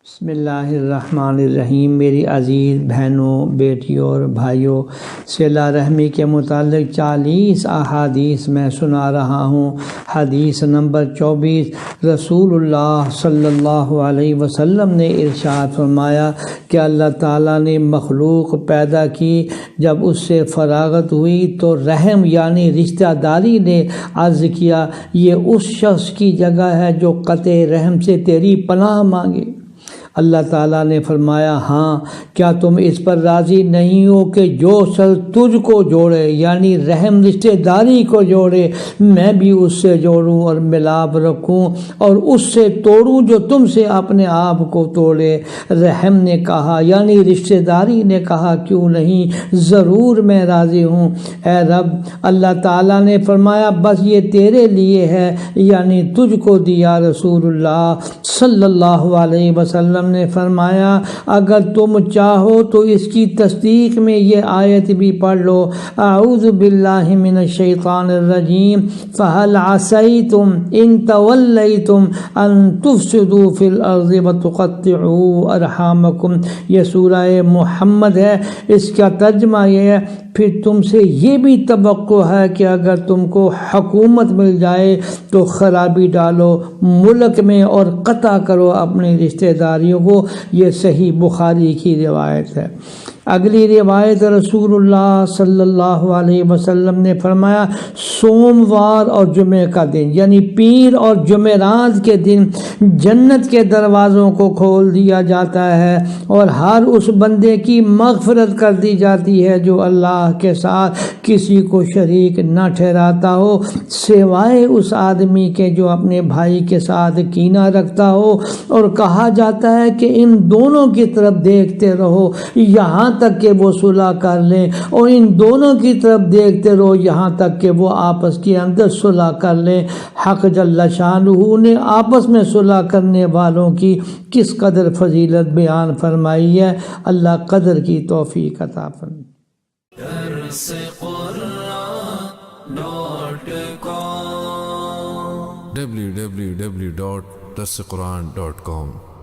بسم اللہ الرحمن الرحیم۔ میری عزیز بہنوں، بیٹیوں اور بھائیوں، صلہ رحمی کے متعلق 40 احادیث میں سنا رہا ہوں۔ حدیث نمبر 24، رسول اللہ صلی اللہ علیہ وسلم نے ارشاد فرمایا کہ اللہ تعالیٰ نے مخلوق پیدا کی، جب اس سے فراغت ہوئی تو رحم یعنی رشتہ داری نے عرض کیا، یہ اس شخص کی جگہ ہے جو قطع رحم سے تیری پناہ مانگے۔ اللہ تعالیٰ نے فرمایا، ہاں، کیا تم اس پر راضی نہیں ہو کہ جو شخص تجھ کو جوڑے یعنی رحم رشتہ داری کو جوڑے، میں بھی اس سے جوڑوں اور ملاپ رکھوں، اور اس سے توڑوں جو تم سے اپنے آپ کو توڑے۔ رحم نے کہا یعنی رشتہ داری نے کہا، کیوں نہیں، ضرور میں راضی ہوں اے رب۔ اللہ تعالیٰ نے فرمایا، بس یہ تیرے لیے ہے، یعنی تجھ کو دیا۔ رسول اللہ صلی اللہ علیہ وسلم نے فرمایا، اگر تم چاہو تو اس کی تصدیق میں یہ آیت بھی پڑھ لو، اعوذ باللہ من الشیطان الرجیم، فہل عصیتم ان تولیتم ان تفسدوا فی الارض وتقطعوا ارحامکم۔ یہ سورہ محمد ہے، اس کا ترجمہ یہ ہے، پھر تم سے یہ بھی توقع ہے کہ اگر تم کو حکومت مل جائے تو خرابی ڈالو ملک میں اور قطع کرو اپنی رشتہ داریوں کو۔ یہ صحیح بخاری کی روایت ہے۔ اگلی روایت، رسول اللہ صلی اللہ علیہ وسلم نے فرمایا، سوموار اور جمعہ کا دن یعنی پیر اور جمعرات کے دن جنت کے دروازوں کو کھول دیا جاتا ہے اور ہر اس بندے کی مغفرت کر دی جاتی ہے جو اللہ کے ساتھ کسی کو شریک نہ ٹھہراتا ہو سوائے اس آدمی کے جو اپنے بھائی کے ساتھ کینہ رکھتا ہو، اور کہا جاتا ہے کہ ان دونوں کی طرف دیکھتے رہو یہاں تک کہ وہ صلح کر لیں، اور ان دونوں کی طرف دیکھتے رہو یہاں تک کہ وہ آپس کے اندر صلح کر لیں۔ حق جل شانہ نے آپس میں صلح کرنے والوں کی کس قدر فضیلت بیان فرمائی ہے۔ اللہ قدر کی توفیق عطا فرمائے۔ www.darsequran.com